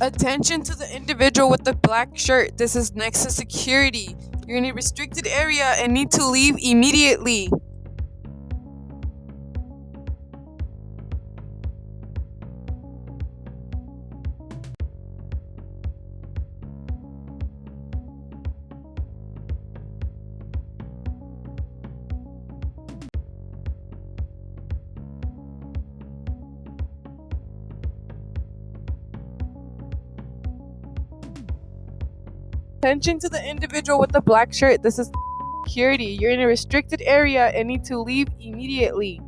Attention to the individual with the black shirt. This is next to security. You're in a restricted area and need to leave immediately. Attention to the individual with the black shirt. This is security. You're in a restricted area and need to leave immediately.